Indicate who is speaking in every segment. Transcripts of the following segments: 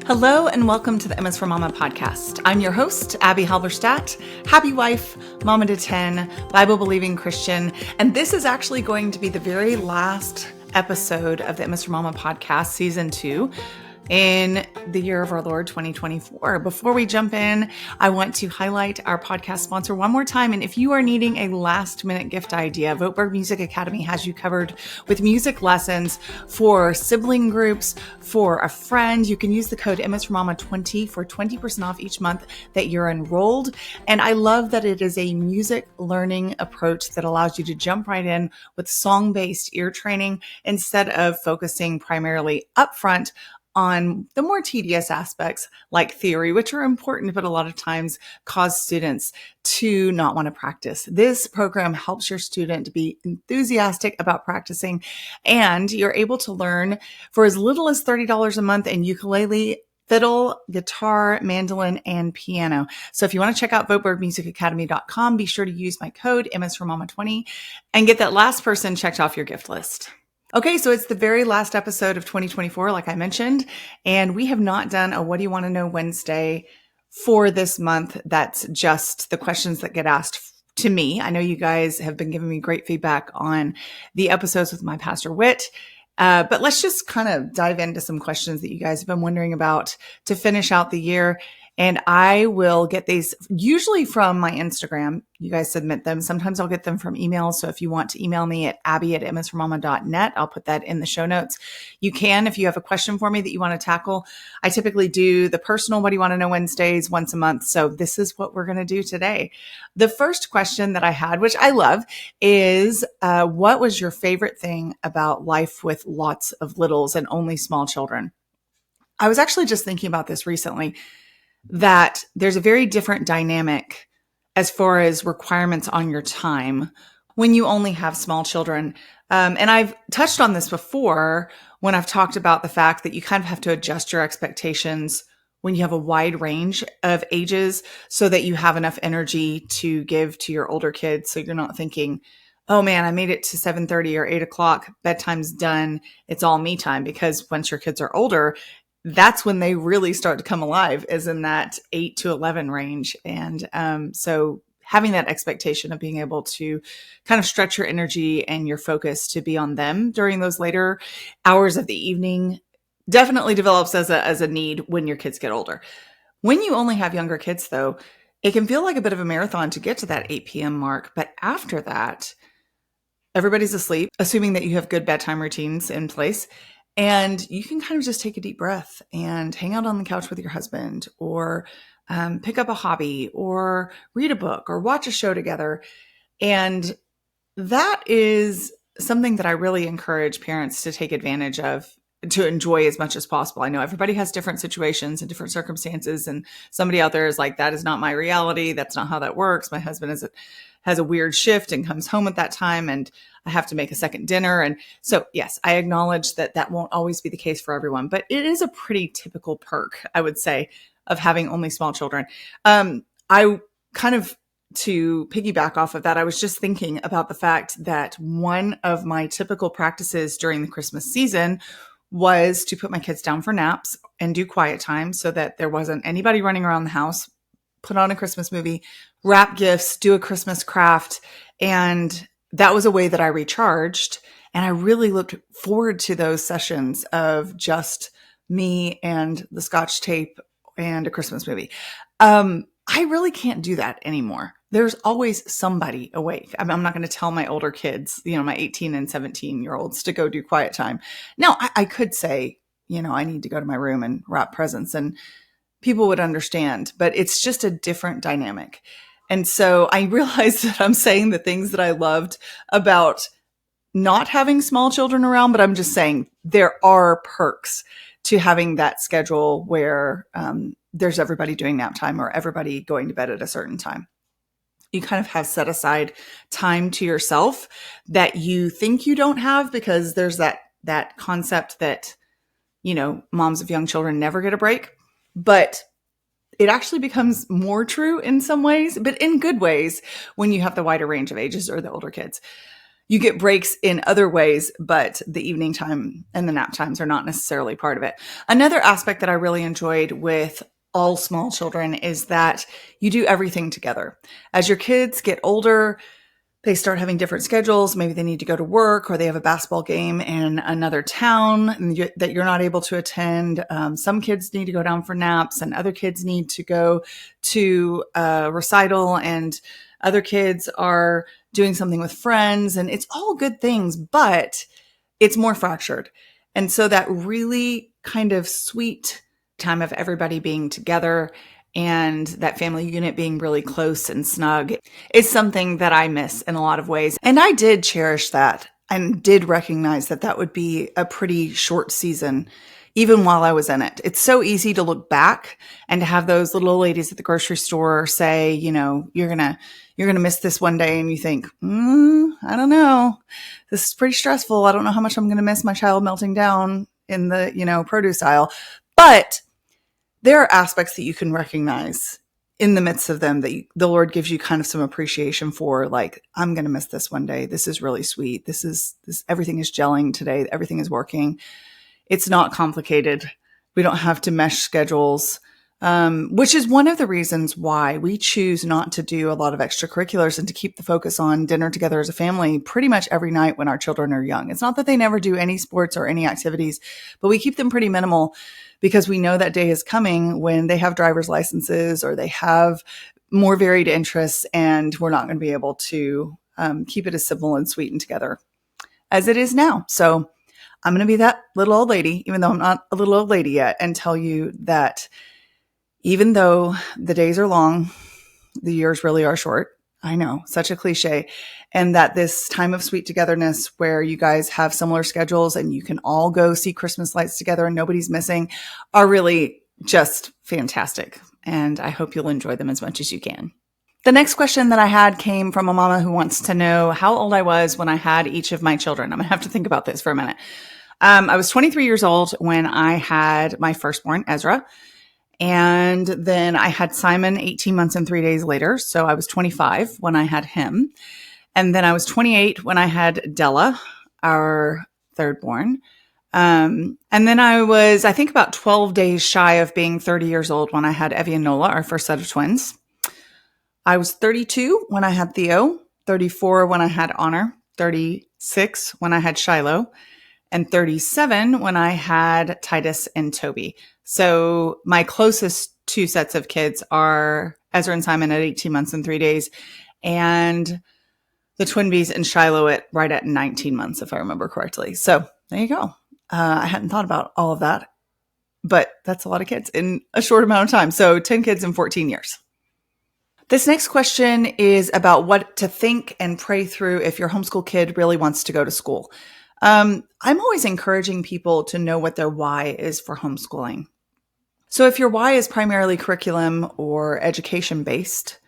Speaker 1: Hello and welcome to the Emma's for Mama podcast. I'm your host, Abbie Halberstadt, happy wife, mama to 10, Bible-believing Christian, and this is actually going to be the very last episode of the Emma's for Mama podcast, season 2, in the year of our Lord 2024. Before we jump in, I want to highlight our podcast sponsor one more time. And if you are needing a last minute gift idea, Voetberg Music Academy has you covered with music lessons for sibling groups, for a friend. You can use the code MSForMama20 for 20% off each month that you're enrolled. And I love that it is a music learning approach that allows you to jump right in with song-based ear training instead of focusing primarily upfront on the more tedious aspects like theory, which are important, but a lot of times cause students to not want to practice. This program helps your student to be enthusiastic about practicing, and you're able to learn for as little as $30 a month in ukulele, fiddle, guitar, mandolin, and piano. So if you want to check out VoetbergMusicAcademy.com, be sure to use my code MSForMama20 and get that last person checked off your gift list. Okay, so it's the very last episode of 2024, like I mentioned, and we have not done a What Do You Want to Know Wednesday for this month. That's just the questions that get asked to me. I know you guys have been giving me great feedback on the episodes with my pastor Whit, but let's just kind of dive into some questions that you guys have been wondering about to finish out the year. And I will get these usually from my Instagram. You guys submit them. Sometimes I'll get them from email. So if you want to email me at abbie@msformama.net, I'll put that in the show notes. You can, if you have a question for me that you want to tackle. I typically do the personal What Do You Want to Know Wednesdays once a month. So this is what we're going to do today. The first question that I had, which I love, is what was your favorite thing about life with lots of littles and only small children? I was actually just thinking about this recently, that there's a very different dynamic as far as requirements on your time when you only have small children. And I've touched on this before when I've talked about the fact that you kind of have to adjust your expectations when you have a wide range of ages so that you have enough energy to give to your older kids. So you're not thinking, oh man, I made it to 7:30 or 8 o'clock, bedtime's done, it's all me time. Because once your kids are older, that's when they really start to come alive, is in that 8 to 11 range. And so having that expectation of being able to kind of stretch your energy and your focus to be on them during those later hours of the evening definitely develops as a need when your kids get older. When you only have younger kids, though, it can feel like a bit of a marathon to get to that 8 p.m. mark. But after that, everybody's asleep, assuming that you have good bedtime routines in place. And you can kind of just take a deep breath and hang out on the couch with your husband, or pick up a hobby, or read a book, or watch a show together. And that is something that I really encourage parents to take advantage of, to enjoy as much as possible. I know everybody has different situations and different circumstances, and somebody out there is like, that is not my reality. That's not how that works. My husband has a weird shift and comes home at that time, and I have to make a second dinner. And so, yes, I acknowledge that that won't always be the case for everyone, but it is a pretty typical perk, I would say, of having only small children. I kind of, to piggyback off of that, I was just thinking about the fact that one of my typical practices during the Christmas season was to put my kids down for naps and do quiet time so that there wasn't anybody running around the house, put on a Christmas movie, wrap gifts, do a Christmas craft. And that was a way that I recharged. And I really looked forward to those sessions of just me and the Scotch tape and a Christmas movie. I really can't do that anymore. There's always somebody awake. I'm not going to tell my older kids, my 18 and 17-year-olds to go do quiet time. Now, I could say, I need to go to my room and wrap presents, and people would understand, but it's just a different dynamic. And so I realized that I'm saying the things that I loved about not having small children around, but I'm just saying there are perks to having that schedule where there's everybody doing nap time or everybody going to bed at a certain time. You kind of have set aside time to yourself that you think you don't have, because there's that concept that, moms of young children never get a break. But it actually becomes more true in some ways, but in good ways, when you have the wider range of ages or the older kids. You get breaks in other ways, but the evening time and the nap times are not necessarily part of it. Another aspect that I really enjoyed with all small children is that you do everything together. As your kids get older, they start having different schedules. Maybe they need to go to work, or they have a basketball game in another town that you're not able to attend. Some kids need to go down for naps, and other kids need to go to a recital, and other kids are doing something with friends. And it's all good things, but it's more fractured. And so that really kind of sweet time of everybody being together and that family unit being really close and snug is something that I miss in a lot of ways. And I did cherish that and did recognize that that would be a pretty short season, even while I was in it. It's so easy to look back and to have those little old ladies at the grocery store say, you know, you're going to miss this one day. And you think, I don't know. This is pretty stressful. I don't know how much I'm going to miss my child melting down in the, produce aisle. But there are aspects that you can recognize in the midst of them that the Lord gives you kind of some appreciation for, like, I'm going to miss this one day. This is really sweet. Everything is gelling today. Everything is working. It's not complicated. We don't have to mesh schedules, which is one of the reasons why we choose not to do a lot of extracurriculars and to keep the focus on dinner together as a family pretty much every night when our children are young. It's not that they never do any sports or any activities, but we keep them pretty minimal because we know that day is coming when they have driver's licenses or they have more varied interests, and we're not going to be able to keep it as simple and sweet and together as it is now. So I'm going to be that little old lady, even though I'm not a little old lady yet, and tell you that even though the days are long, the years really are short. I know, such a cliche. And that this time of sweet togetherness where you guys have similar schedules and you can all go see Christmas lights together and nobody's missing are really just fantastic. And I hope you'll enjoy them as much as you can. The next question that I had came from a mama who wants to know how old I was when I had each of my children. I'm going to have to think about this for a minute. I was 23 years old when I had my firstborn, Ezra. And then I had Simon 18 months and 3 days later. So I was 25 when I had him. And then I was 28 when I had Della, our third born. And then I was, I think, about 12 days shy of being 30 years old when I had Evie and Nola, our first set of twins. I was 32 when I had Theo, 34 when I had Honor, 36 when I had Shiloh, and 37 when I had Titus and Toby. So my closest two sets of kids are Ezra and Simon at 18 months and 3 days, and the twin bees and Shiloh right at 19 months, if I remember correctly. So there you go. I hadn't thought about all of that, but that's a lot of kids in a short amount of time. So 10 kids in 14 years. This next question is about what to think and pray through if your homeschool kid really wants to go to school. I'm always encouraging people to know what their why is for homeschooling. So if your why is primarily curriculum or education based,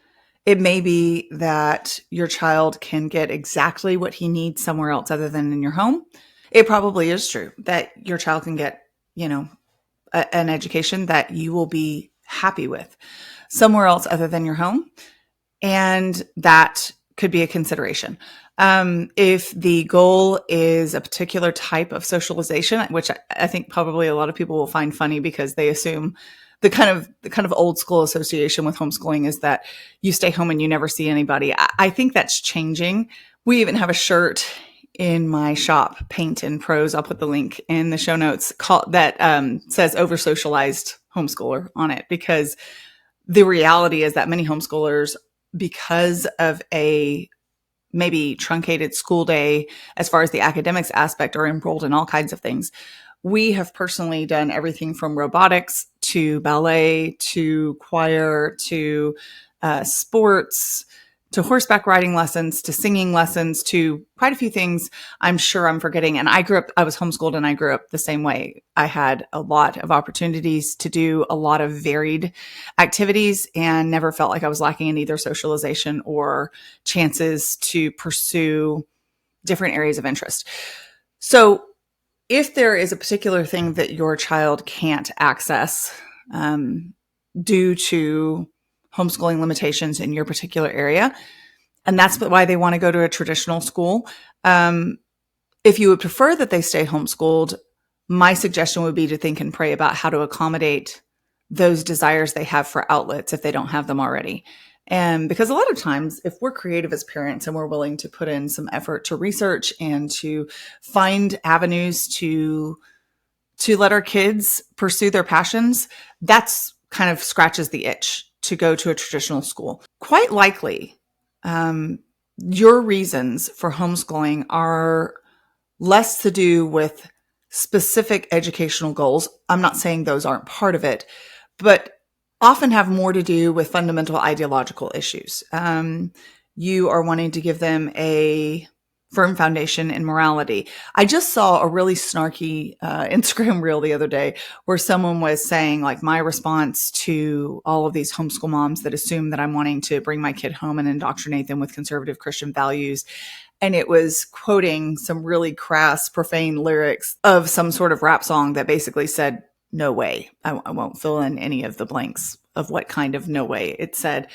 Speaker 1: it may be that your child can get exactly what he needs somewhere else other than in your home. It probably is true that your child can get, an education that you will be happy with somewhere else other than your home. And that could be a consideration. If the goal is a particular type of socialization, which I think probably a lot of people will find funny because they assume the kind of old school association with homeschooling is that you stay home and you never see anybody. I think that's changing. We even have a shirt in my shop, Paint and Prose. I'll put the link in the show notes that says over socialized homeschooler on it, because the reality is that many homeschoolers, because of a maybe truncated school day, as far as the academics aspect, are enrolled in all kinds of things. We have personally done everything from robotics to ballet to choir to sports to horseback riding lessons to singing lessons to quite a few things I'm sure I'm forgetting. And I was homeschooled and I grew up the same way. I had a lot of opportunities to do a lot of varied activities and never felt like I was lacking in either socialization or chances to pursue different areas of interest. So if there is a particular thing that your child can't access due to homeschooling limitations in your particular area, And that's why they want to go to a traditional school. If you would prefer that they stay homeschooled, my suggestion would be to think and pray about how to accommodate those desires they have for outlets if they don't have them already. And because a lot of times, if we're creative as parents and we're willing to put in some effort to research and to find avenues to let our kids pursue their passions, that's kind of scratches the itch to go to a traditional school. Quite likely, your reasons for homeschooling are less to do with specific educational goals. I'm not saying those aren't part of it, but often have more to do with fundamental ideological issues. You are wanting to give them a firm foundation in morality. I just saw a really snarky Instagram reel the other day where someone was saying, like, my response to all of these homeschool moms that assume that I'm wanting to bring my kid home and indoctrinate them with conservative Christian values. And it was quoting some really crass, profane lyrics of some sort of rap song that basically said, no way. I won't fill in any of the blanks of what kind of no way. It said,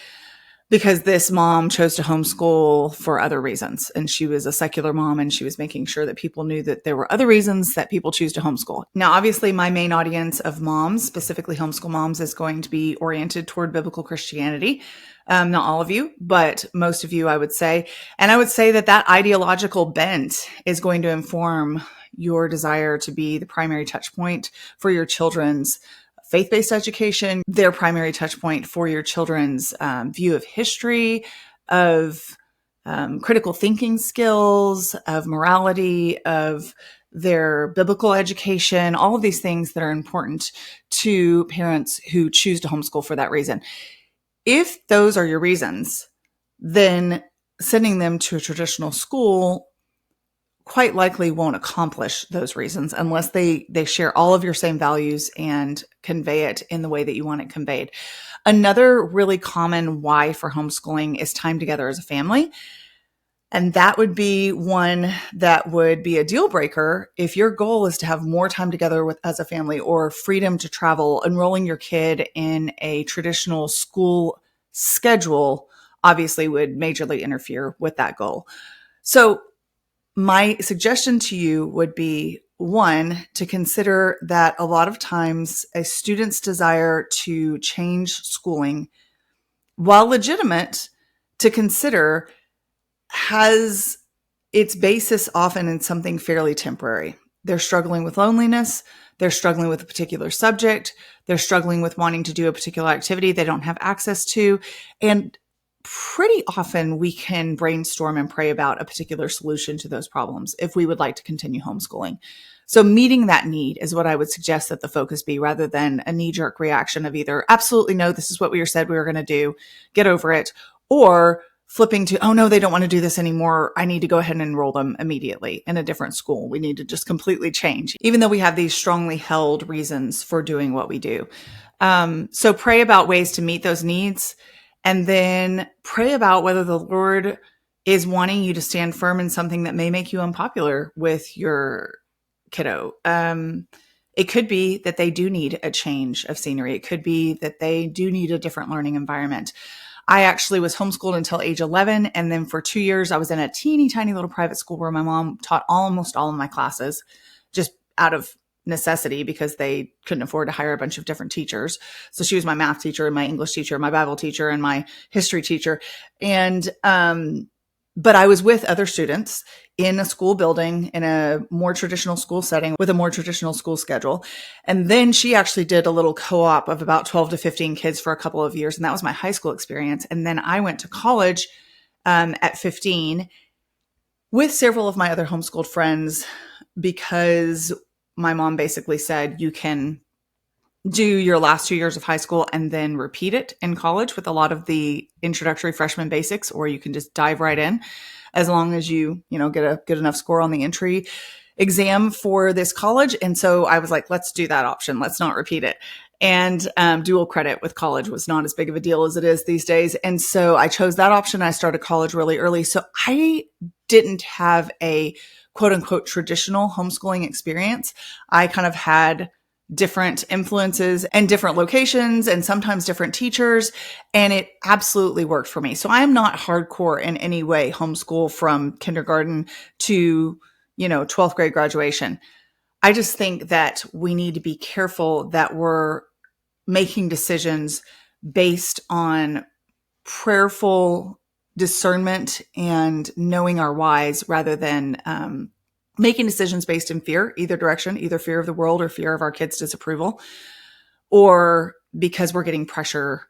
Speaker 1: because this mom chose to homeschool for other reasons. And she was a secular mom, and she was making sure that people knew that there were other reasons that people choose to homeschool. Now, obviously, my main audience of moms, specifically homeschool moms, is going to be oriented toward biblical Christianity. Not all of you, but most of you, I would say. And I would say that that ideological bent is going to inform your desire to be the primary touch point for your children's faith-based education, their primary touch point for your children's view of history, of critical thinking skills, of morality, of their biblical education, all of these things that are important to parents who choose to homeschool for that reason. If those are your reasons, then sending them to a traditional school quite likely won't accomplish those reasons unless they share all of your same values and convey it in the way that you want it conveyed. Another really common why for homeschooling is time together as a family. And that would be one that would be a deal breaker if your goal is to have more time together as a family, or freedom to travel. Enrolling your kid in a traditional school schedule obviously would majorly interfere with that goal. So my suggestion to you would be, one, to consider that a lot of times a student's desire to change schooling, while legitimate to consider, has its basis often in something fairly temporary. They're struggling with loneliness. They're struggling with a particular subject. They're struggling with wanting to do a particular activity they don't have access to. And pretty often we can brainstorm and pray about a particular solution to those problems if we would like to continue homeschooling. So meeting that need is what I would suggest that the focus be, rather than a knee-jerk reaction of either absolutely no, this is what we said we were going to do, get over it, or flipping to, oh no, they don't want to do this anymore. I need to go ahead and enroll them immediately in a different school. We need to just completely change, even though we have these strongly held reasons for doing what we do. So pray about ways to meet those needs, and then pray about whether the Lord is wanting you to stand firm in something that may make you unpopular with your kiddo. It could be that they do need a change of scenery. It could be that they do need a different learning environment. I actually was homeschooled until age 11. And then for 2 years, I was in a teeny tiny little private school where my mom taught almost all of my classes, just out of necessity, because they couldn't afford to hire a bunch of different teachers. So she was my math teacher and my English teacher, my Bible teacher and my history teacher. And, but I was with other students in a school building in a more traditional school setting with a more traditional school schedule. And then she actually did a little co-op of about 12 to 15 kids for a couple of years. And that was my high school experience. And then I went to college at 15 with several of my other homeschooled friends, because my mom basically said, you can do your last 2 years of high school and then repeat it in college with a lot of the introductory freshman basics, or you can just dive right in as long as you get a good enough score on the entry exam for this college. And so I was like, let's do that option. Let's not repeat it. And dual credit with college was not as big of a deal as it is these days. And so I chose that option. I started college really early. So I didn't have a quote unquote traditional homeschooling experience. I kind of had different influences and different locations and sometimes different teachers. And it absolutely worked for me. So I am not hardcore in any way homeschool from kindergarten to, 12th grade graduation. I just think that we need to be careful that we're making decisions based on prayerful discernment and knowing our whys rather than making decisions based in fear, either direction, either fear of the world or fear of our kids' disapproval, or because we're getting pressure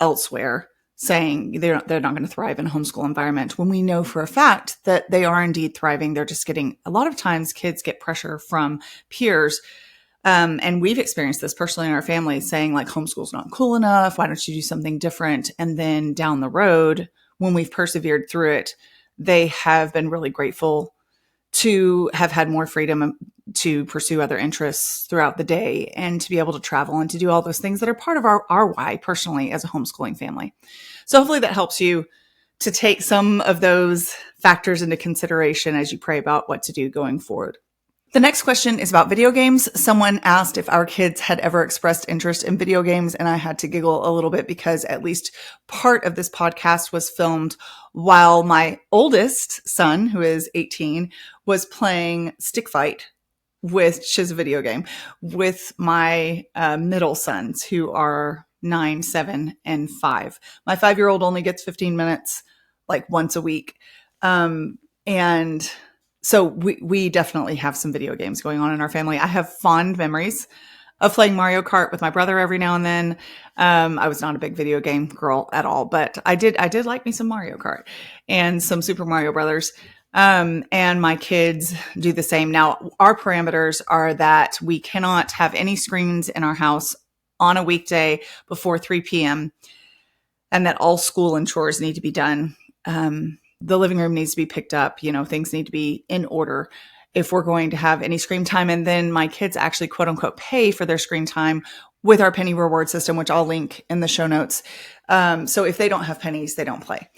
Speaker 1: elsewhere saying they're not going to thrive in a homeschool environment when we know for a fact that they are indeed thriving. They're just getting, a lot of times kids get pressure from peers. And we've experienced this personally in our family saying like homeschool's not cool enough. Why don't you do something different? And then down the road, when we've persevered through it, they have been really grateful to have had more freedom to pursue other interests throughout the day and to be able to travel and to do all those things that are part of our why personally as a homeschooling family. So hopefully that helps you to take some of those factors into consideration as you pray about what to do going forward. The next question is about video games. Someone asked if our kids had ever expressed interest in video games, and I had to giggle a little bit because at least part of this podcast was filmed while my oldest son, who is 18, was playing Stick Fight, which is a video game, with my middle sons, who are 9, 7, and 5. My 5-year-old only gets 15 minutes, like once a week. And so we definitely have some video games going on in our family. I have fond memories of playing Mario Kart with my brother every now and then. I was not a big video game girl at all, but I did like me some Mario Kart and some Super Mario Brothers. And my kids do the same. Now, our parameters are that we cannot have any screens in our house on a weekday before 3 p.m. and that all school and chores need to be done. The living room needs to be picked up. Things need to be in order if we're going to have any screen time. And then my kids actually, quote unquote, pay for their screen time with our penny reward system, which I'll link in the show notes. So if they don't have pennies, they don't play.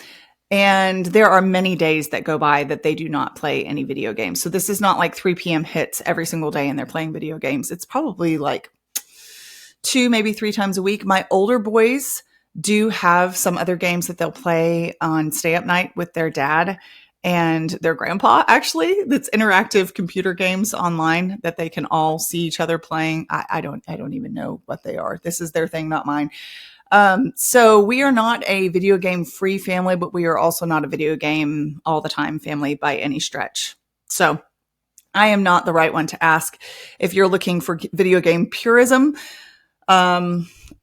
Speaker 1: And there are many days that go by that they do not play any video games. So this is not like 3 p.m. hits every single day and they're playing video games. It's probably like 2, maybe 3 times a week. My older boys do have some other games that they'll play on stay up night with their dad and their grandpa, actually. That's interactive computer games online that they can all see each other playing. I don't even know what they are. This is their thing, not mine. So we are not a video game free family, but we are also not a video game all the time family by any stretch. So I am not the right one to ask if you're looking for video game purism,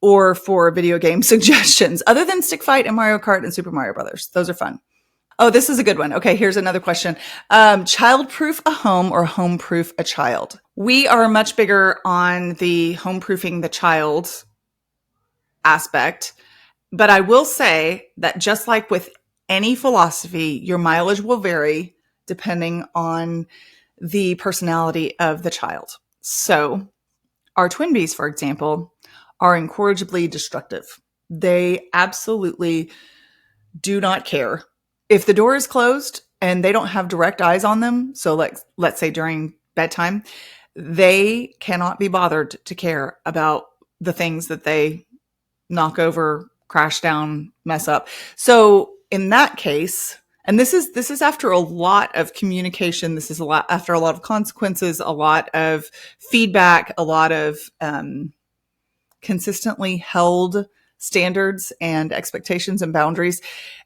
Speaker 1: or for video game suggestions other than Stick Fight and Mario Kart and Super Mario Brothers. Those are fun. Oh, this is a good one. Okay, here's another question. Child-proof a home or home-proof a child? We are much bigger on the home-proofing the child aspect, but I will say that just like with any philosophy, your mileage will vary depending on the personality of the child. So our twin bees, for example, are incorrigibly destructive. They absolutely do not care. If the door is closed and they don't have direct eyes on them, so let's say during bedtime, they cannot be bothered to care about the things that they knock over, crash down, mess up. So in that case, and this is after a lot of communication, this is after a lot of consequences, a lot of feedback, a lot of consistently held standards and expectations and boundaries.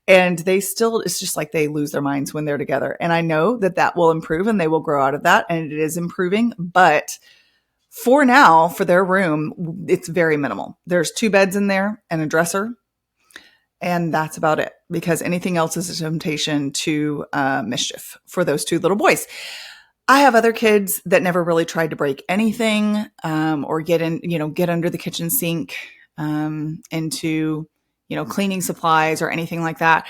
Speaker 1: And it's just like they lose their minds when they're together. And I know that will improve and they will grow out of that. And it is improving. But for now, for their room, it's very minimal. There's 2 beds in there and a dresser. And that's about it, because anything else is a temptation to mischief for those 2 little boys. I have other kids that never really tried to break anything or get under the kitchen sink into, cleaning supplies or anything like that.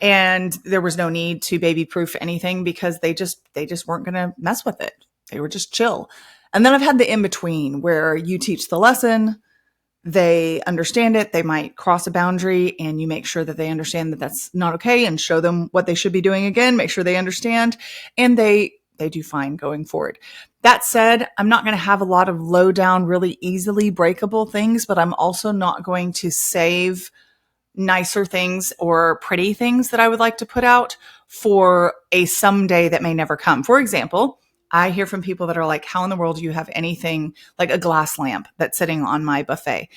Speaker 1: And there was no need to baby proof anything because they just weren't going to mess with it. They were just chill. And then I've had the in between where you teach the lesson, they understand it, they might cross a boundary, and you make sure that they understand that that's not okay and show them what they should be doing again, make sure they understand, and they do fine going forward. That said, I'm not going to have a lot of low down, really easily breakable things, but I'm also not going to save nicer things or pretty things that I would like to put out for a someday that may never come. For example, I hear from people that are like, how in the world do you have anything like a glass lamp that's sitting on my buffet?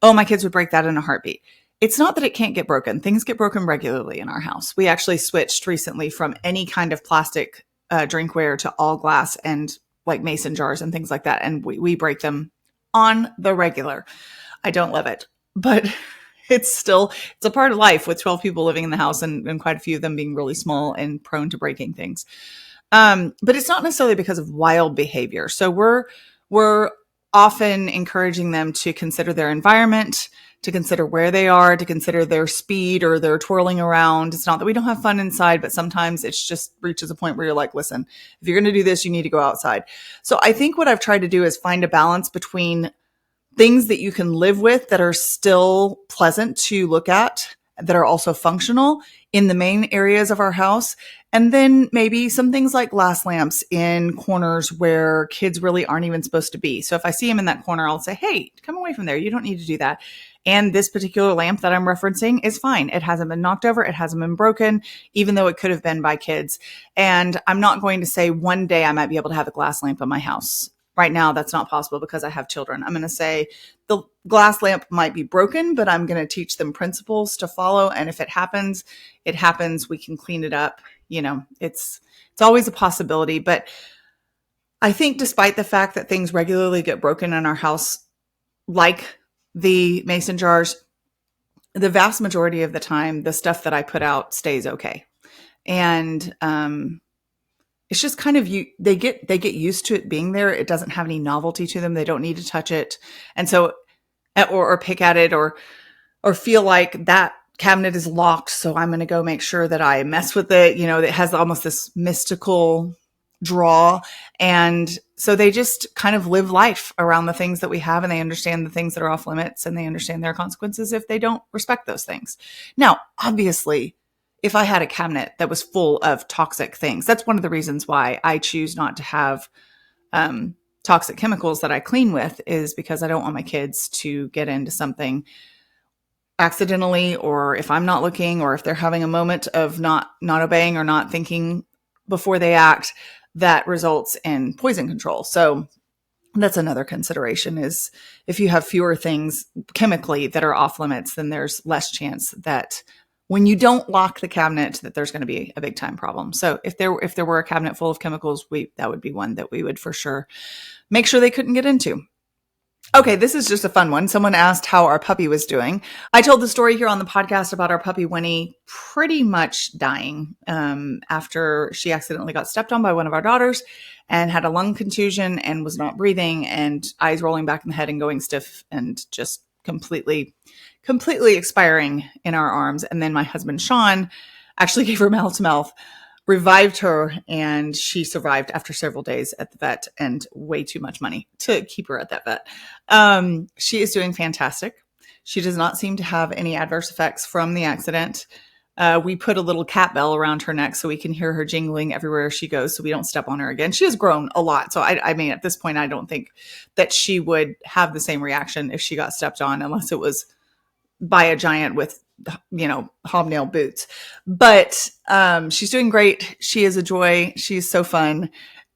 Speaker 1: Oh, my kids would break that in a heartbeat. It's not that it can't get broken. Things get broken regularly in our house. We actually switched recently from any kind of plastic drinkware to all glass and like mason jars and things like that. And we break them on the regular. I don't love it, but it's a part of life with 12 people living in the house and quite a few of them being really small and prone to breaking things. But it's not necessarily because of wild behavior. So we're often encouraging them to consider their environment, to consider where they are, to consider their speed or their twirling around. It's not that we don't have fun inside, but sometimes it's just reaches a point where you're like, listen, if you're going to do this, you need to go outside. So I think what I've tried to do is find a balance between things that you can live with that are still pleasant to look at, that are also functional in the main areas of our house. And then maybe some things like glass lamps in corners where kids really aren't even supposed to be. So if I see them in that corner, I'll say, hey, come away from there. You don't need to do that. And this particular lamp that I'm referencing is fine. It hasn't been knocked over. It hasn't been broken, even though it could have been by kids. And I'm not going to say one day I might be able to have a glass lamp in my house. Right now, that's not possible because I have children. I'm going to say the glass lamp might be broken, but I'm going to teach them principles to follow. And if it happens, it happens. We can clean it up. You know, it's always a possibility. But I think despite the fact that things regularly get broken in our house, like the mason jars, the vast majority of the time, the stuff that I put out stays okay. And, it's just kind of they get used to it being there. It doesn't have any novelty to them. They don't need to touch it. And so, or pick at it or feel like that cabinet is locked. So I'm going to go make sure that I mess with it. You know, it has almost this mystical draw. And so they just kind of live life around the things that we have, and they understand the things that are off limits, and they understand their consequences if they don't respect those things. Now, obviously, if I had a cabinet that was full of toxic things, that's one of the reasons why I choose not to have toxic chemicals that I clean with, is because I don't want my kids to get into something accidentally, or if I'm not looking, or if they're having a moment of not obeying or not thinking before they act, that results in poison control. So that's another consideration, is if you have fewer things chemically that are off limits, then there's less chance that when you don't lock the cabinet, that there's going to be a big time problem. So if there were a cabinet full of chemicals, that would be one that we would for sure make sure they couldn't get into. Okay, this is just a fun one. Someone asked how our puppy was doing. I told the story here on the podcast about our puppy Winnie pretty much dying after she accidentally got stepped on by one of our daughters and had a lung contusion and was not breathing and eyes rolling back in the head and going stiff and just completely expiring in our arms. And then my husband, Sean, actually gave her mouth to mouth, revived her, and she survived after several days at the vet and way too much money to keep her at that vet. She is doing fantastic. She does not seem to have any adverse effects from the accident. We put a little cat bell around her neck so we can hear her jingling everywhere she goes, so we don't step on her again. She has grown a lot. So I mean, at this point, I don't think that she would have the same reaction if she got stepped on, unless it was by a giant with, hobnail boots. But she's doing great. She is a joy. She's so fun.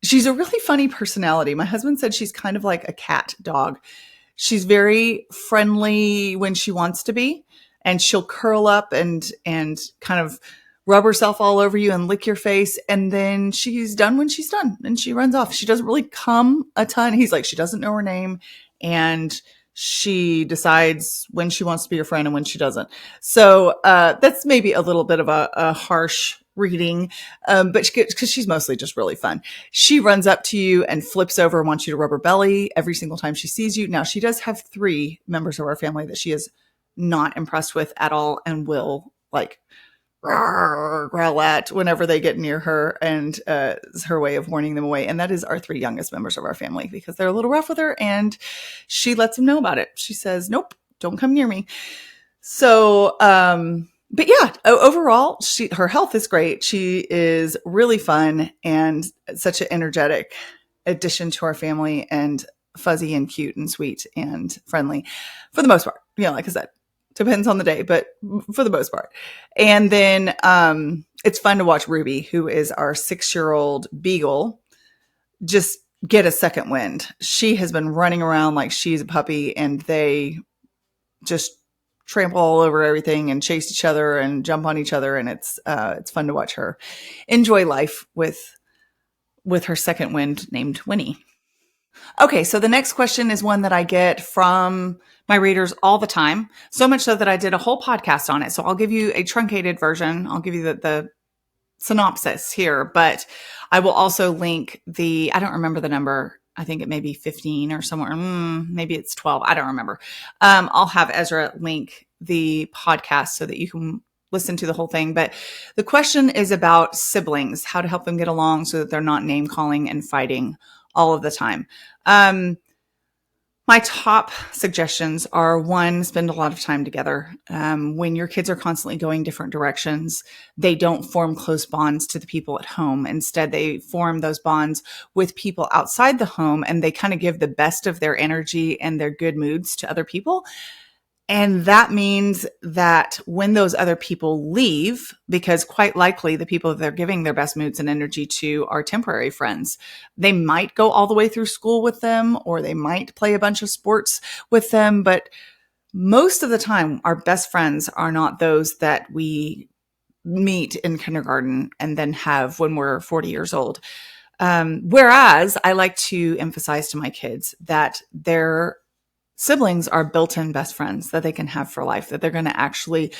Speaker 1: She's a really funny personality. My husband said she's kind of like a cat dog. She's very friendly when she wants to be, and she'll curl up and kind of rub herself all over you and lick your face. And then she's done when she's done, and she runs off. She doesn't really come a ton. He's like, she doesn't know her name, and she decides when she wants to be your friend and when she doesn't. So that's maybe a little bit of a harsh reading, but because she's mostly just really fun. She runs up to you and flips over and wants you to rub her belly every single time she sees you. Now, she does have 3 members of our family that she is not impressed with at all and will growl at whenever they get near her, and is her way of warning them away. And that is our 3 youngest members of our family, because they're a little rough with her, and she lets them know about it. She says, nope, don't come near me. So But yeah, overall, her health is great. She is really fun and such an energetic addition to our family, and fuzzy and cute and sweet and friendly for the most part. Like I said, depends on the day, but for the most part. And then it's fun to watch Ruby, who is our 6-year-old beagle, just get a second wind. She has been running around like she's a puppy, and they just trample all over everything and chase each other and jump on each other. And it's fun to watch her enjoy life with her second wind named Winnie. Okay, so the next question is one that I get from my readers all the time, so much so that I did a whole podcast on it. So I'll give you a truncated version. I'll give you the synopsis here, but I will also link I don't remember the number. I think it may be 15 or somewhere. Maybe it's 12. I don't remember. I'll have Ezra link the podcast so that you can listen to the whole thing. But the question is about siblings, how to help them get along so that they're not name calling and fighting all of the time. My top suggestions are: 1, spend a lot of time together. When your kids are constantly going different directions, they don't form close bonds to the people at home. Instead, they form those bonds with people outside the home, and they kind of give the best of their energy and their good moods to other people. And that means that when those other people leave, because quite likely the people that they're giving their best moods and energy to are temporary friends, they might go all the way through school with them, or they might play a bunch of sports with them. But most of the time, our best friends are not those that we meet in kindergarten and then have when we're 40 years old. Whereas I like to emphasize to my kids that their siblings are built-in best friends that they can have for life, that they're going to actually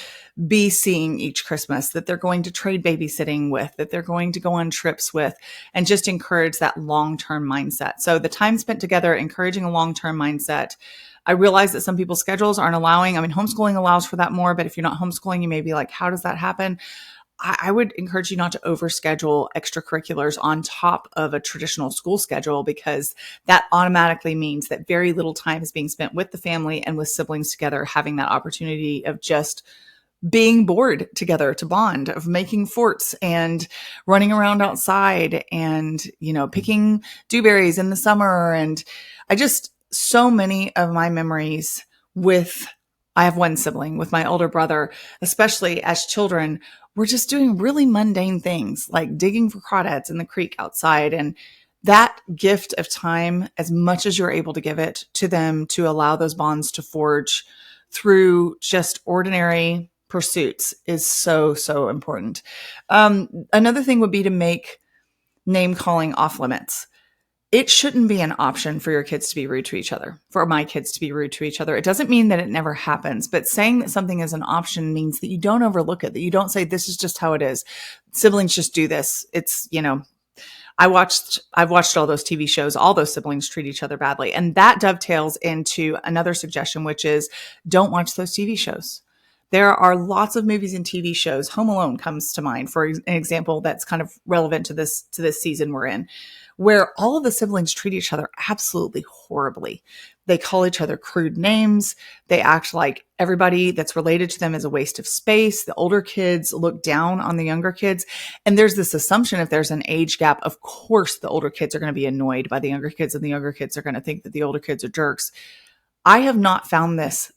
Speaker 1: be seeing each Christmas, that they're going to trade babysitting with, that they're going to go on trips with, and just encourage that long-term mindset. So the time spent together, encouraging a long-term mindset. I realize that some people's schedules aren't allowing. Homeschooling allows for that more, but if you're not homeschooling, you may be like, how does that happen? I would encourage you not to overschedule extracurriculars on top of a traditional school schedule, because that automatically means that very little time is being spent with the family and with siblings together, having that opportunity of just being bored together, to bond, of making forts and running around outside and, picking dewberries in the summer. And so many of my memories I have one sibling, with my older brother, especially as children, we're just doing really mundane things like digging for crawdads in the creek outside. And that gift of time, as much as you're able to give it to them, to allow those bonds to forge through just ordinary pursuits, is so, so important. Another thing would be to make name calling off limits. It shouldn't be an option for your kids to be rude to each other, for my kids to be rude to each other. It doesn't mean that it never happens, but saying that something is an option means that you don't overlook it, that you don't say, this is just how it is. Siblings just do this. It's, I've watched all those TV shows. All those siblings treat each other badly. And that dovetails into another suggestion, which is don't watch those TV shows. There are lots of movies and TV shows. Home Alone comes to mind for an example that's kind of relevant to this season we're in, where all of the siblings treat each other absolutely horribly. They call each other crude names. They act like everybody that's related to them is a waste of space. The older kids look down on the younger kids. And there's this assumption, if there's an age gap, of course the older kids are going to be annoyed by the younger kids, and the younger kids are going to think that the older kids are jerks. I have not found this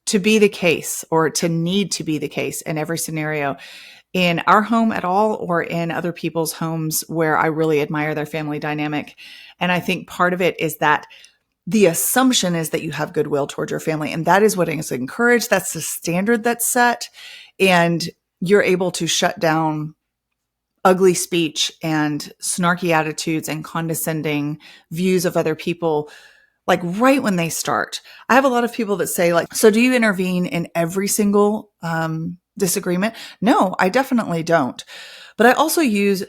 Speaker 1: to be the case, or to need to be the case in every scenario in our home at all, or in other people's homes where I really admire their family dynamic. And I think part of it is that the assumption is that you have goodwill towards your family, and that is what is encouraged. That's the standard that's set, and you're able to shut down ugly speech and snarky attitudes and condescending views of other people, like right when they start. I have a lot of people that say, like, so do you intervene in every single disagreement? No, I definitely don't. But I also use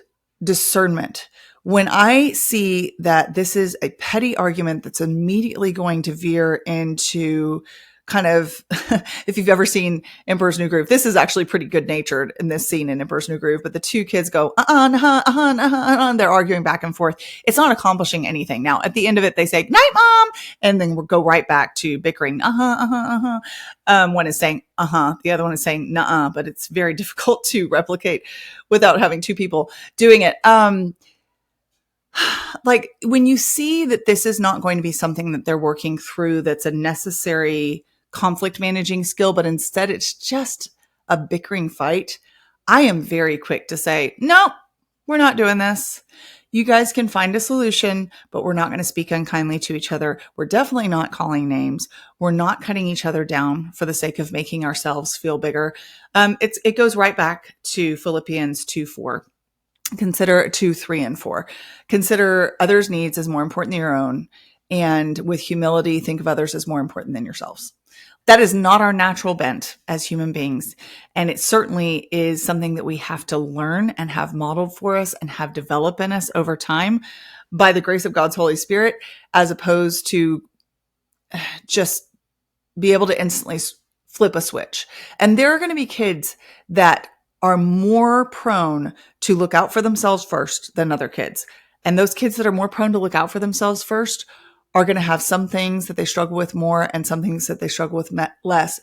Speaker 1: discernment. When I see that this is a petty argument that's immediately going to veer into kind of, if you've ever seen Emperor's New Groove, this is actually pretty good natured in this scene in Emperor's New Groove, but the two kids go, and they're arguing back and forth. It's not accomplishing anything. Now, at the end of it, they say, night, mom, and then we'll go right back to bickering. One is saying, the other one is saying, nuh-uh, but it's very difficult to replicate without having two people doing it. Like when you see that this is not going to be something that they're working through, that's a necessary conflict managing skill, but instead it's just a bickering fight, I am very quick to say, no, we're not doing this. You guys can find a solution, but we're not going to speak unkindly to each other. We're definitely not calling names. We're not cutting each other down for the sake of making ourselves feel bigger. It goes right back to Philippians 2:4. Consider 2, 3, and 4. Consider others' needs as more important than your own. And with humility, think of others as more important than yourselves. That is not our natural bent as human beings. And it certainly is something that we have to learn and have modeled for us and have developed in us over time by the grace of God's Holy Spirit, as opposed to just be able to instantly flip a switch. And there are going to be kids that are more prone to look out for themselves first than other kids. And those kids that are more prone to look out for themselves first are going to have some things that they struggle with more and some things that they struggle with less,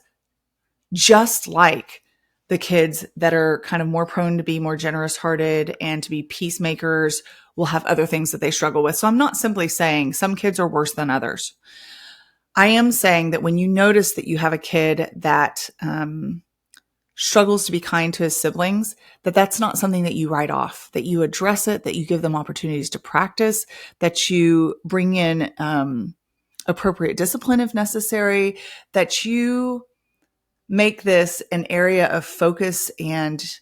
Speaker 1: just like the kids that are kind of more prone to be more generous hearted and to be peacemakers will have other things that they struggle with. So I'm not simply saying some kids are worse than others. I am saying that when you notice that you have a kid that struggles to be kind to his siblings, that's not something that you write off, that you address it, that you give them opportunities to practice, that you bring in appropriate discipline if necessary, that you make this an area of focus and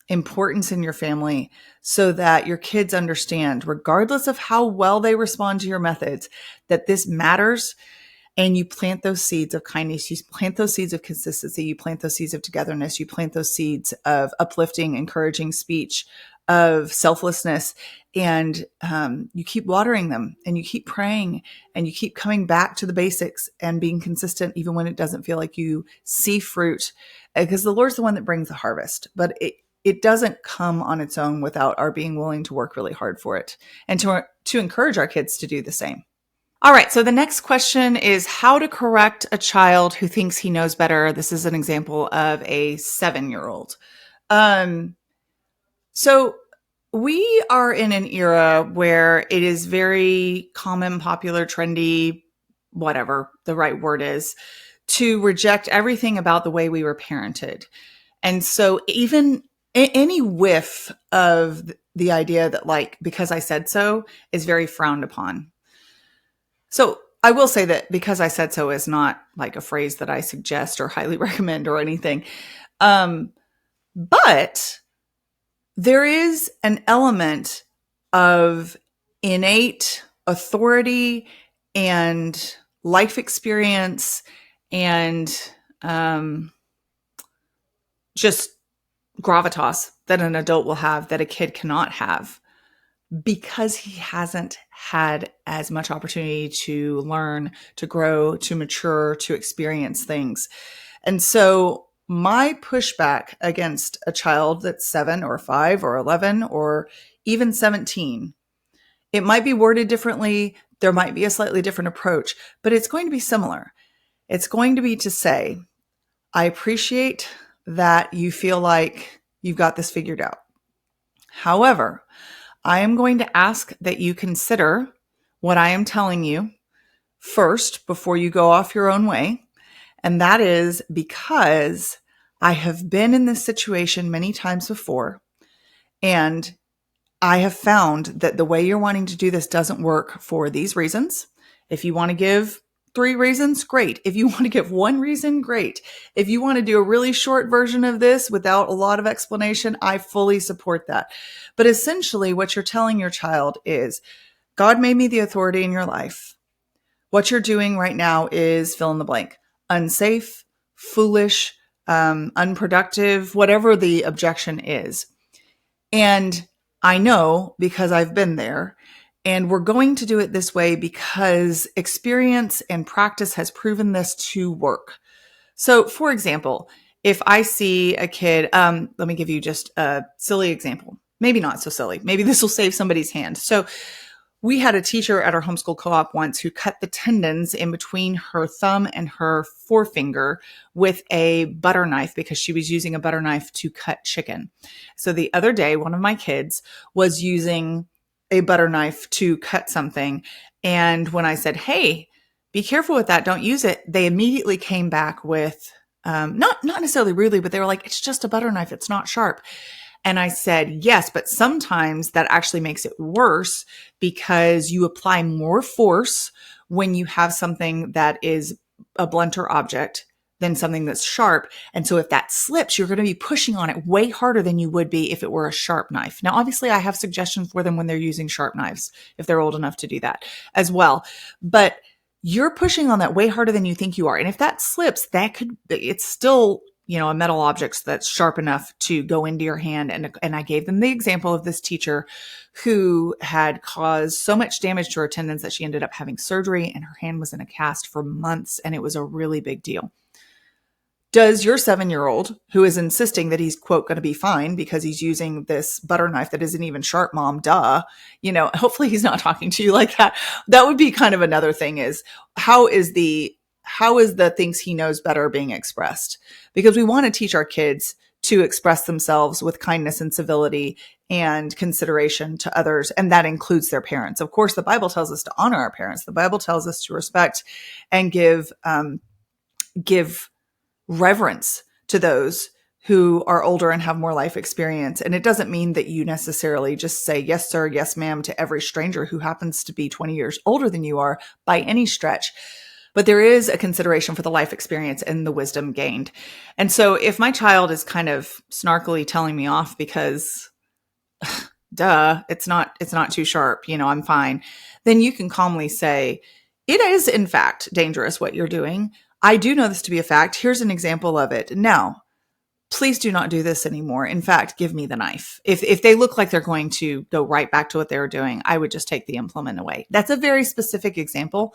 Speaker 1: importance in your family so that your kids understand, regardless of how well they respond to your methods, that this matters. And you plant those seeds of kindness, you plant those seeds of consistency, you plant those seeds of togetherness, you plant those seeds of uplifting, encouraging speech, of selflessness, and you keep watering them and you keep praying and you keep coming back to the basics and being consistent even when it doesn't feel like you see fruit, because the Lord's the one that brings the harvest, but it doesn't come on its own without our being willing to work really hard for it and to encourage our kids to do the same. All right, so the next question is how to correct a child who thinks he knows better. This is an example of a 7-year-old. So we are in an era where it is very common, popular, trendy, whatever the right word is, to reject everything about the way we were parented. And so even any whiff of the idea that, like, because I said so is very frowned upon. So I will say that because I said so is not like a phrase that I suggest or highly recommend or anything. But there is an element of innate authority and life experience and just gravitas that an adult will have that a kid cannot have, because he hasn't had as much opportunity to learn, to grow, to mature, to experience things. And so my pushback against a child that's 7 or 5 or 11 or even 17, it might be worded differently. There might be a slightly different approach, but it's going to be similar. It's going to be to say, I appreciate that you feel like you've got this figured out. However, I am going to ask that you consider what I am telling you first before you go off your own way. And that is because I have been in this situation many times before, and I have found that the way you're wanting to do this doesn't work for these reasons. If you want to give 3 reasons, great. If you want to give 1 reason, great. If you want to do a really short version of this without a lot of explanation, I fully support that. But essentially what you're telling your child is, God made me the authority in your life. What you're doing right now is fill in the blank. Unsafe, foolish, unproductive, whatever the objection is. And I know because I've been there. And we're going to do it this way because experience and practice has proven this to work. So for example, if I see a kid, let me give you just a silly example. Maybe not so silly. Maybe this will save somebody's hand. So we had a teacher at our homeschool co-op once who cut the tendons in between her thumb and her forefinger with a butter knife because she was using a butter knife to cut chicken. So the other day, one of my kids was using a butter knife to cut something. And when I said, hey, be careful with that, don't use it, they immediately came back with, not necessarily rudely, but they were like, it's just a butter knife. It's not sharp. And I said, yes, but sometimes that actually makes it worse because you apply more force when you have something that is a blunter object than something that's sharp. And so if that slips, you're going to be pushing on it way harder than you would be if it were a sharp knife. Now, obviously, I have suggestions for them when they're using sharp knives, if they're old enough to do that as well. But you're pushing on that way harder than you think you are. And if that slips, it's still, a metal object that's sharp enough to go into your hand. And I gave them the example of this teacher who had caused so much damage to her tendons that she ended up having surgery and her hand was in a cast for months. And it was a really big deal. Does your 7-year-old, who is insisting that he's, quote, going to be fine because he's using this butter knife that isn't even sharp, mom, duh, hopefully he's not talking to you like that. That would be kind of another thing is how is the things he knows better being expressed? Because we want to teach our kids to express themselves with kindness and civility and consideration to others. And that includes their parents. Of course, the Bible tells us to honor our parents. The Bible tells us to respect and give reverence to those who are older and have more life experience. And it doesn't mean that you necessarily just say, yes, sir, yes, ma'am, to every stranger who happens to be 20 years older than you are by any stretch. But there is a consideration for the life experience and the wisdom gained. And so if my child is kind of snarkily telling me off because, duh, it's not too sharp, I'm fine, then you can calmly say, it is in fact dangerous what you're doing. I do know this to be a fact. Here's an example of it. Now, please do not do this anymore. In fact, give me the knife. If they look like they're going to go right back to what they were doing, I would just take the implement away. That's a very specific example.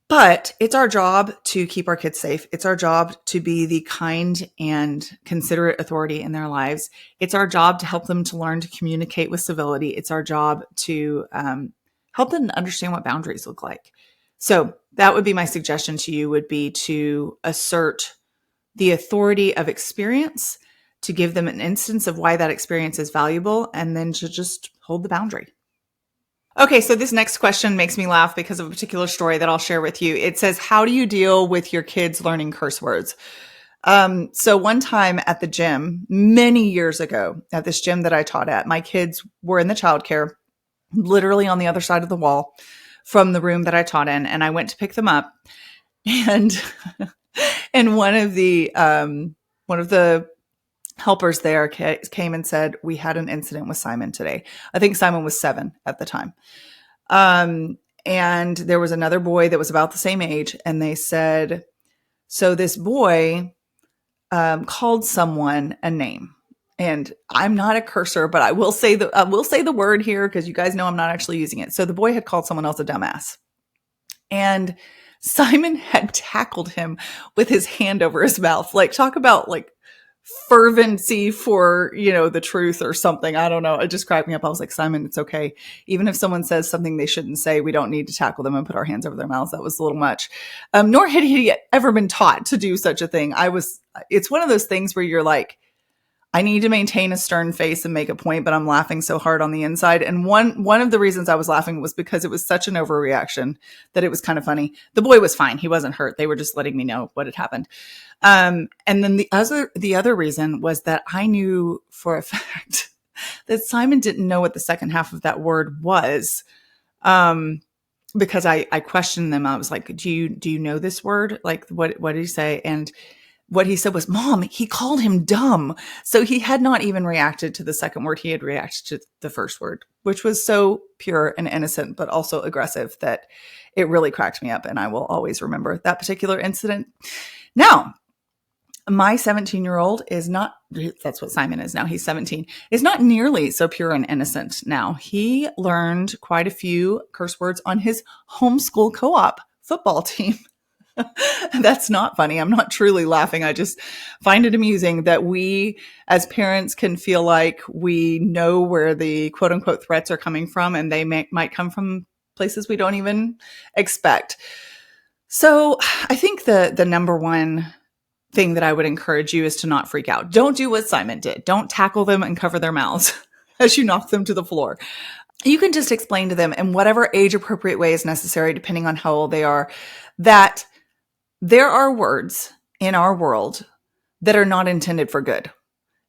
Speaker 1: But it's our job to keep our kids safe. It's our job to be the kind and considerate authority in their lives. It's our job to help them to learn to communicate with civility. It's our job to help them understand what boundaries look like. So that would be my suggestion to you, would be to assert the authority of experience, to give them an instance of why that experience is valuable, and then to just hold the boundary. Okay, so this next question makes me laugh because of a particular story that I'll share with you. It says, how do you deal with your kids learning curse words? So one time at the gym, many years ago, at this gym that I taught at, my kids were in the childcare, literally on the other side of the wall from the room that I taught in. And I went to pick them up, and one of the helpers there came and said, we had an incident with Simon today. I think Simon was 7 at the time. And there was another boy that was about the same age. And they said, so this boy called someone a name. And I'm not a cursor, but I will say the word here because you guys know I'm not actually using it. So the boy had called someone else a dumbass. And Simon had tackled him with his hand over his mouth. Like, talk about like fervency for, the truth or something. I don't know. It just cracked me up. I was like, Simon, it's okay. Even if someone says something they shouldn't say, we don't need to tackle them and put our hands over their mouths. That was a little much. Nor had he ever been taught to do such a thing. It's one of those things where you're like, I need to maintain a stern face and make a point, but I'm laughing so hard on the inside. And one of the reasons I was laughing was because it was such an overreaction that it was kind of funny. The boy was fine. He wasn't hurt. They were just letting me know what had happened. And then the other reason was that I knew for a fact that Simon didn't know what the second half of that word was. Because I questioned them. I was like, do you know this word? Like, what did he say? And what he said was, Mom, he called him dumb. So he had not even reacted to the second word. He had reacted to the first word, which was so pure and innocent, but also aggressive that it really cracked me up. And I will always remember that particular incident. Now, my 17-year-old is not, that's what Simon is now, he's 17, is not nearly so pure and innocent now. He learned quite a few curse words on his homeschool co-op football team. That's not funny. I'm not truly laughing. I just find it amusing that we as parents can feel like we know where the quote unquote threats are coming from, and they might come from places we don't even expect. So I think the number one thing that I would encourage you is to not freak out. Don't do what Simon did. Don't tackle them and cover their mouths as you knock them to the floor. You can just explain to them in whatever age appropriate way is necessary, depending on how old they are, that there are words in our world that are not intended for good.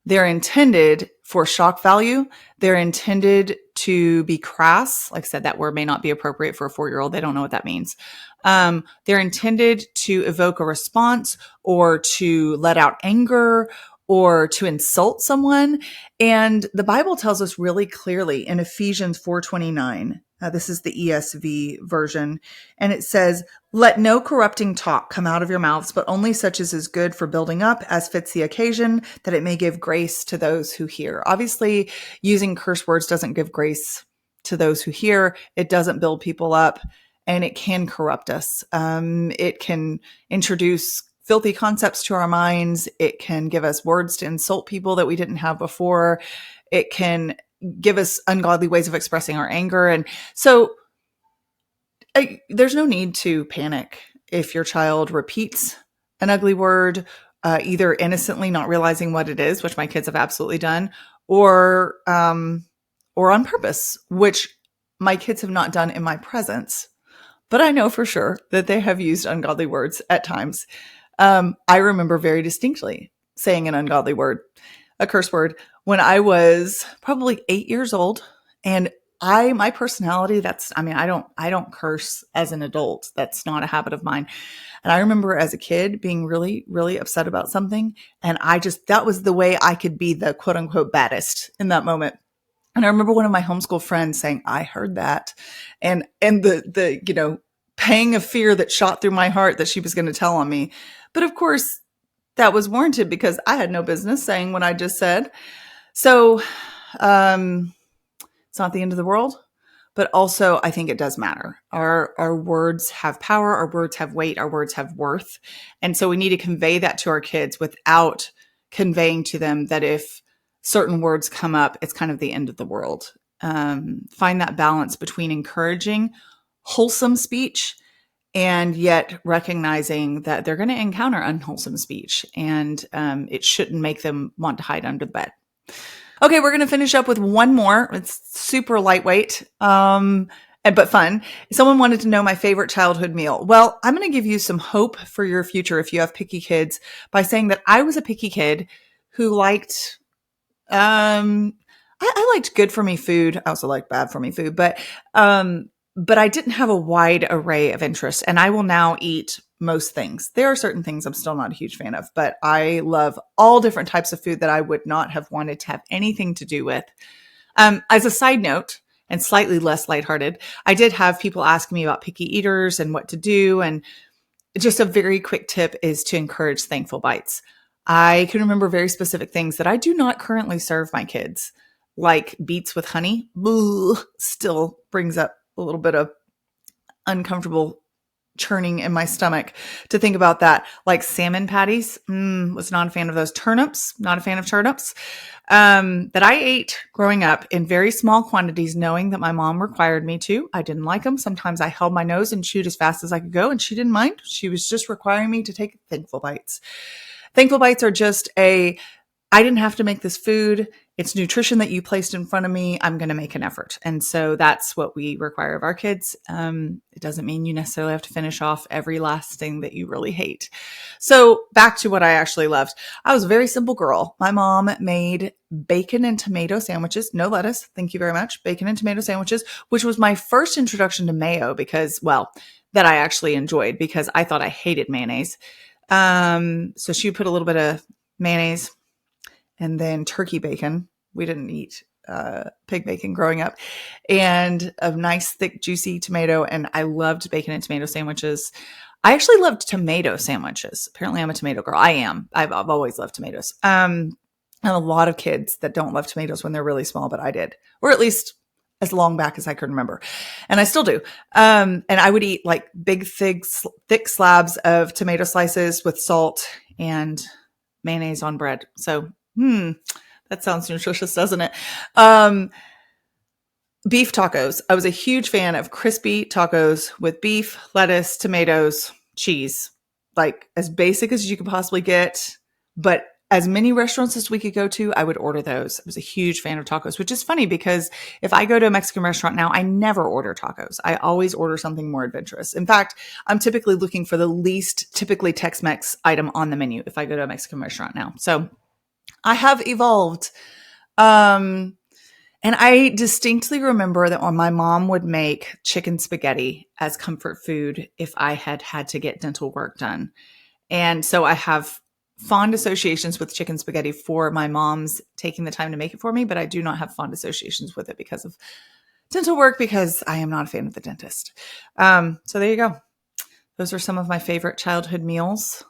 Speaker 1: They're intended for shock value. They're intended to be crass. Like I said, that word may not be appropriate for a 4-year-old. They don't know what that means. They're intended to evoke a response or to let out anger or to insult someone. And the Bible tells us really clearly in Ephesians 4:29, this is the ESV version, and it says, "Let no corrupting talk come out of your mouths, but only such as is good for building up, as fits the occasion, that it may give grace to those who hear." Obviously, using curse words doesn't give grace to those who hear. It doesn't build people up, and it can corrupt us. It can introduce filthy concepts to our minds. It can give us words to insult people that we didn't have before. It can give us ungodly ways of expressing our anger. And so there's no need to panic if your child repeats an ugly word, either innocently not realizing what it is, which my kids have absolutely done, or on purpose, which my kids have not done in my presence. But I know for sure that they have used ungodly words at times. I remember very distinctly saying an ungodly word, a curse word, when I was probably 8 years old. And my personality, I don't curse as an adult. That's not a habit of mine. And I remember as a kid being really, really upset about something. And that was the way I could be the quote unquote baddest in that moment. And I remember one of my homeschool friends saying, "I heard that." And the pang of fear that shot through my heart that she was going to tell on me. But of course, that was warranted because I had no business saying what I just said. So it's not the end of the world, but also I think it does matter. Our words have power, our words have weight, our words have worth. And so we need to convey that to our kids without conveying to them that if certain words come up, it's kind of the end of the world. Find that balance between encouraging wholesome speech and yet recognizing that they're going to encounter unwholesome speech, and it shouldn't make them want to hide under the bed. Okay, we're going to finish up with one more. It's super lightweight, but fun. Someone wanted to know my favorite childhood meal. Well, I'm going to give you some hope for your future if you have picky kids by saying that I was a picky kid who liked, I liked good for me food. I also liked bad for me food, but I didn't have a wide array of interests, and I will now eat most things. There are certain things I'm still not a huge fan of, but I love all different types of food that I would not have wanted to have anything to do with. As a side note, and slightly less lighthearted, I did have people ask me about picky eaters and what to do. And just a very quick tip is to encourage thankful bites. I can remember very specific things that I do not currently serve my kids, like beets with honey. Still brings up a little bit of uncomfortable churning in my stomach to think about that. Like salmon patties, was not a fan of those. Turnips, not a fan of turnips, that I ate growing up in very small quantities, knowing that my mom required me to. I didn't like them. Sometimes I held my nose and chewed as fast as I could go, and she didn't mind. She was just requiring me to take thankful bites. Thankful bites are just I didn't have to make this food. It's nutrition that you placed in front of me. I'm going to make an effort. And so that's what we require of our kids. It doesn't mean you necessarily have to finish off every last thing that you really hate. So back to what I actually loved. I was a very simple girl. My mom made bacon and tomato sandwiches. No lettuce. Thank you very much. Bacon and tomato sandwiches, which was my first introduction to mayo that I actually enjoyed because I thought I hated mayonnaise. So she put a little bit of mayonnaise, and then turkey bacon. We didn't eat pig bacon growing up, and a nice thick juicy tomato. And I loved bacon and tomato sandwiches. I actually loved tomato sandwiches. Apparently I'm a tomato girl. I am. I've always loved tomatoes. And a lot of kids that don't love tomatoes when they're really small, but I did, or at least as long back as I can remember. And I still do. And I would eat like big, thick slabs of tomato slices with salt and mayonnaise on bread. So, that sounds nutritious, doesn't it? Beef tacos. I was a huge fan of crispy tacos with beef, lettuce, tomatoes, cheese, like as basic as you could possibly get, but as many restaurants as we could go to, I would order those. I was a huge fan of tacos, which is funny because if I go to a Mexican restaurant now, I never order tacos. I always order something more adventurous. In fact, I'm typically looking for the least typically Tex-Mex item on the menu if I go to a Mexican restaurant now. So I have evolved. And I distinctly remember that when my mom would make chicken spaghetti as comfort food if I had to get dental work done. And so I have fond associations with chicken spaghetti for my mom's taking the time to make it for me, but I do not have fond associations with it because of dental work because I am not a fan of the dentist. So there you go. Those are some of my favorite childhood meals.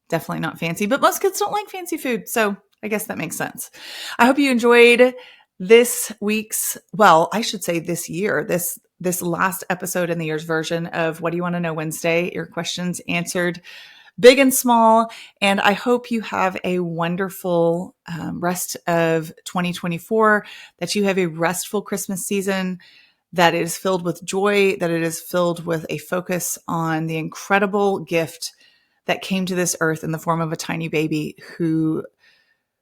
Speaker 1: Definitely not fancy, but most kids don't like fancy food. So I guess that makes sense. I hope you enjoyed this week's, well, I should say this year, this last episode in the year's version of What Do You Want to Know Wednesday? Your questions answered, big and small. And I hope you have a wonderful rest of 2024, that you have a restful Christmas season, that it is filled with joy, that it is filled with a focus on the incredible gift that came to this earth in the form of a tiny baby who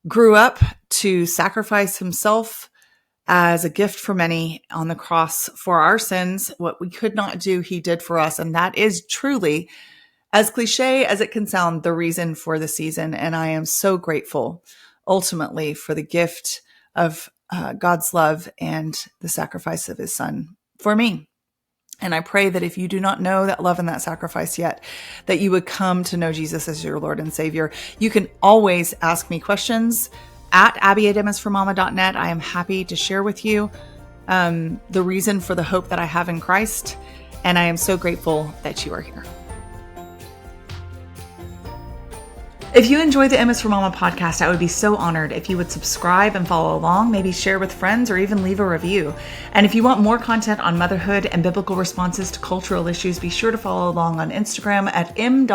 Speaker 1: grew up to sacrifice himself as a gift for many on the cross for our sins. What we could not do, he did for us. And that is truly, as cliche as it can sound, the reason for the season. And I am so grateful ultimately for the gift of God's love and the sacrifice of his son for me. And I pray that if you do not know that love and that sacrifice yet, that you would come to know Jesus as your Lord and Savior. You can always ask me questions at Abbie@msformama.net. I am happy to share with you the reason for the hope that I have in Christ. And I am so grateful that you are here. If you enjoy the M is for Mama podcast, I would be so honored if you would subscribe and follow along, maybe share with friends or even leave a review. And if you want more content on motherhood and biblical responses to cultural issues, be sure to follow along on Instagram at m.is.for.mama.